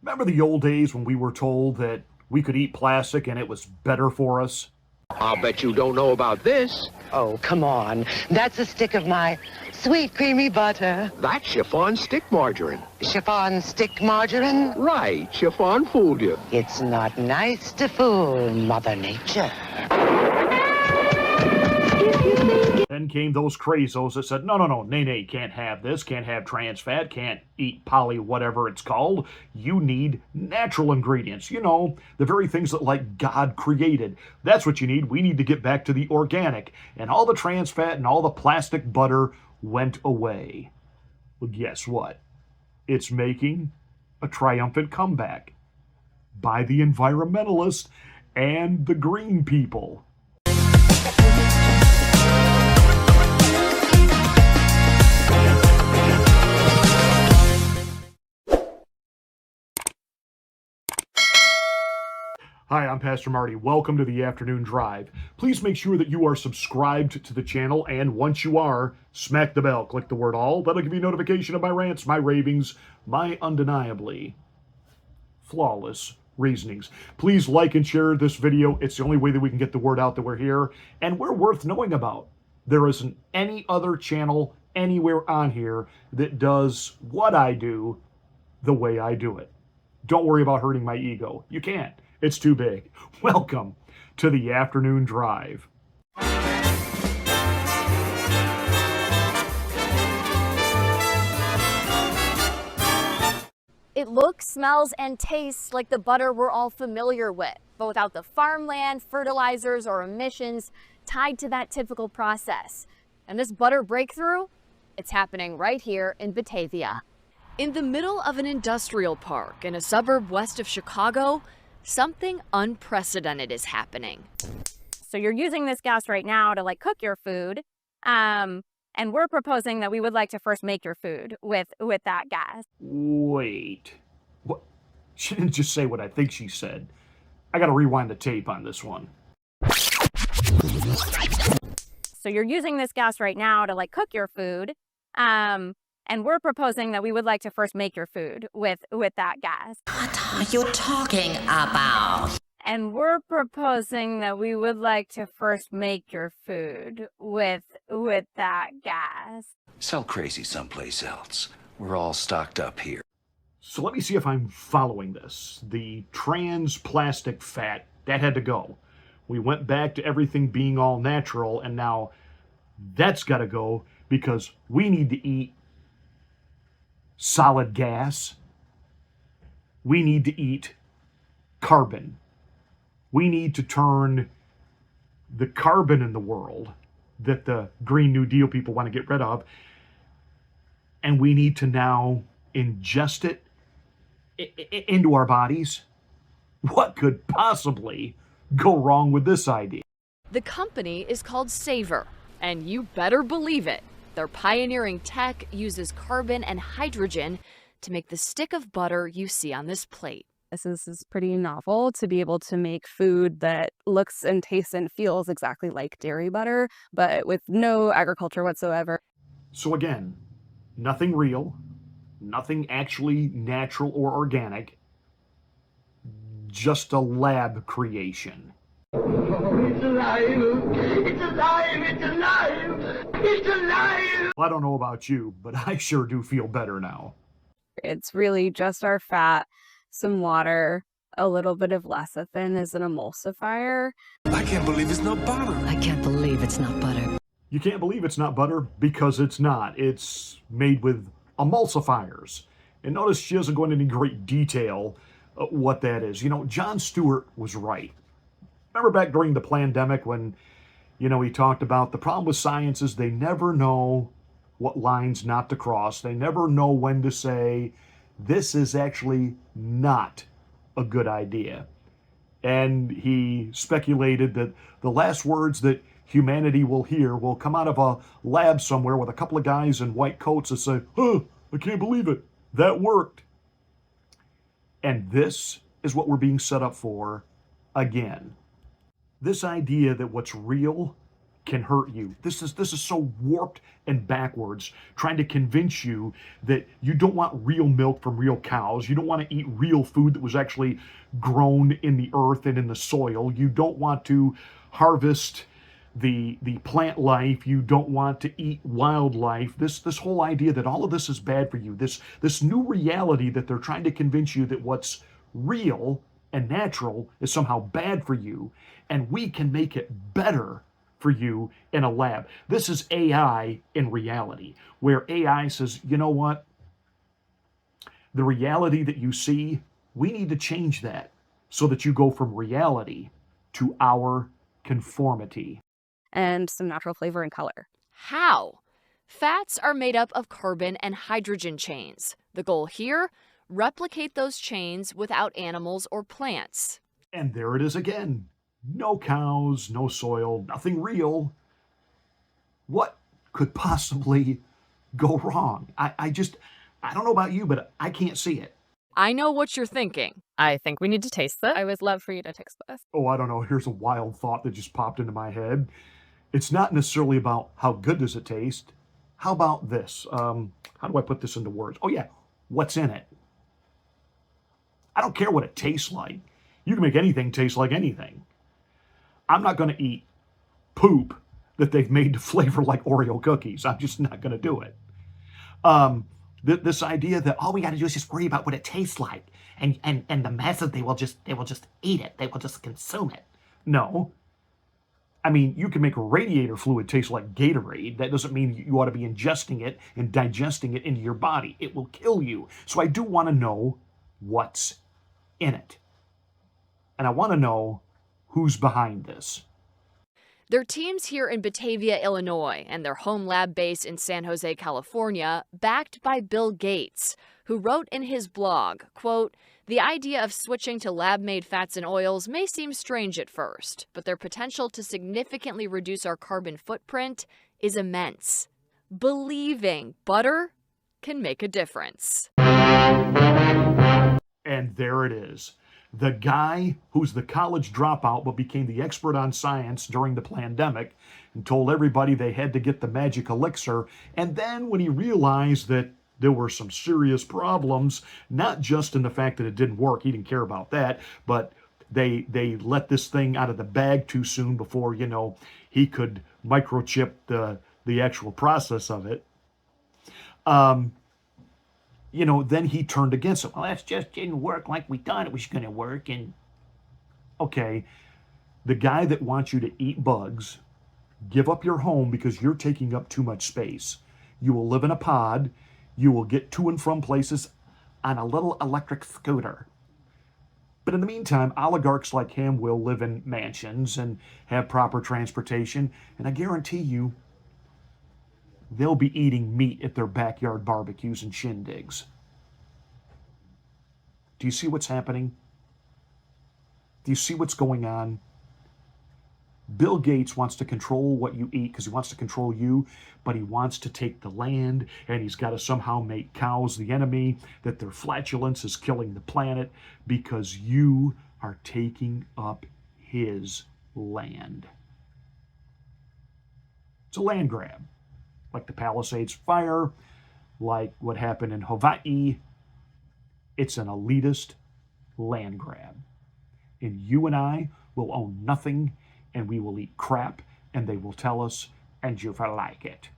Remember the old days when we were told that we could eat plastic and it was better for us? I'll bet you don't know about this. Oh, come on. That's a stick of my sweet creamy butter. That's chiffon stick margarine. Chiffon stick margarine? Right, chiffon fooled you. It's not nice to fool Mother Nature. Then came those crazos that said, no, nay, can't have this, can't have trans fat, can't eat poly whatever it's called. You need natural ingredients. You know, the very things that like God created. That's what you need. We need to get back to the organic. And all the trans fat and all the plastic butter went away. Well, guess what? It's making a triumphant comeback by the environmentalists and the green people. Hi, I'm Pastor Marty. Welcome to the Afternoon Drive. Please make sure that you are subscribed to the channel, and once you are, smack the bell. Click the word all. That'll give you notification of my rants, my ravings, my undeniably flawless reasonings. Please like and share this video. It's the only way that we can get the word out that we're here, and we're worth knowing about. There isn't any other channel anywhere on here that does what I do the way I do it. Don't worry about hurting my ego. You can't. It's too big. Welcome to the Afternoon Drive. It looks, smells, and tastes like the butter we're all familiar with, but without the farmland, fertilizers, or emissions tied to that typical process. And this butter breakthrough, it's happening right here in Batavia. In the middle of an industrial park in a suburb west of Chicago, something unprecedented is happening. So you're using this gas right now to cook your food, and we're proposing that we would like to first make your food with that gas. Wait. What? She didn't just say what I think she said. I gotta rewind the tape on this one. So you're using this gas right now to cook your food, and we're proposing that we would like to first make your food with that gas. What are you talking about? And we're proposing that we would like to first make your food with that gas. Sell crazy someplace else. We're all stocked up here. So let me see if I'm following this. The trans plastic fat, that had to go. We went back to everything being all natural, and now that's got to go because we need to eat solid gas. We need to eat carbon. We need to turn the carbon in the world that the Green New Deal people want to get rid of, and we need to now ingest it into our bodies. What could possibly go wrong with this idea? The company is called Savor, and you better believe it. Their pioneering tech uses carbon and hydrogen to make the stick of butter you see on this plate. This is pretty novel to be able to make food that looks and tastes and feels exactly like dairy butter, but with no agriculture whatsoever. So again, nothing real, nothing actually natural or organic, just a lab creation. It's alive! It's alive! It's alive! It's alive! Well, I don't know about you, but I sure do feel better now. It's really just our fat, some water, a little bit of lecithin as an emulsifier. I can't believe it's not butter. I can't believe it's not butter. You can't believe it's not butter because it's not. It's made with emulsifiers. And notice she doesn't go into any great detail what that is. You know, Jon Stewart was right. Remember back during the pandemic when, he talked about the problem with science is they never know what lines not to cross. They never know when to say, this is actually not a good idea. And he speculated that the last words that humanity will hear will come out of a lab somewhere with a couple of guys in white coats that say, I can't believe it. That worked. And this is what we're being set up for again. This idea that what's real can hurt you. This is so warped and backwards, trying to convince you that you don't want real milk from real cows. You don't want to eat real food that was actually grown in the earth and in the soil. You don't want to harvest the plant life. You don't want to eat wildlife. This whole idea that all of this is bad for you. This new reality that they're trying to convince you that what's real and natural is somehow bad for you, and we can make it better for you in a lab. This is AI in reality, where AI says, you know what? The reality that you see, we need to change that so that you go from reality to our conformity. And some natural flavor and color. How? Fats are made up of carbon and hydrogen chains. The goal here? Replicate those chains without animals or plants. And there it is again. No cows, no soil, nothing real. What could possibly go wrong? I don't know about you, but I can't see it. I know what you're thinking. I think we need to taste this. I would love for you to taste this. Oh, I don't know. Here's a wild thought that just popped into my head. It's not necessarily about how good does it taste. How about this? How do I put this into words? Oh yeah, what's in it? I don't care what it tastes like. You can make anything taste like anything. I'm not going to eat poop that they've made to flavor like Oreo cookies. I'm just not going to do it. This idea that all we got to do is just worry about what it tastes like, and the masses they will just eat it. They will just consume it. No. I mean, you can make a radiator fluid taste like Gatorade. That doesn't mean you ought to be ingesting it and digesting it into your body. It will kill you. So I do want to know what's in it. And I want to know who's behind this. Their teams here in Batavia, Illinois, and their home lab base in San Jose, California, backed by Bill Gates, who wrote in his blog, quote, "The idea of switching to lab-made fats and oils may seem strange at first, but their potential to significantly reduce our carbon footprint is immense. Believing butter can make a difference." And there it is. The guy who's the college dropout but became the expert on science during the pandemic and told everybody they had to get the magic elixir. And then when he realized that there were some serious problems, not just in the fact that it didn't work, he didn't care about that, but they let this thing out of the bag too soon before, he could microchip the actual process of it. Then he turned against it. Well, that just didn't work like we thought it was going to work. And okay, the guy that wants you to eat bugs, give up your home because you're taking up too much space. You will live in a pod. You will get to and from places on a little electric scooter. But in the meantime, oligarchs like him will live in mansions and have proper transportation. And I guarantee you, they'll be eating meat at their backyard barbecues and shindigs. Do you see what's happening? Do you see what's going on? Bill Gates wants to control what you eat because he wants to control you, but he wants to take the land, and he's got to somehow make cows the enemy, that their flatulence is killing the planet because you are taking up his land. It's a land grab. Like the Palisades fire, like what happened in Hawaii. It's an elitist land grab. And you and I will own nothing, and we will eat crap, and they will tell us, and you will like it.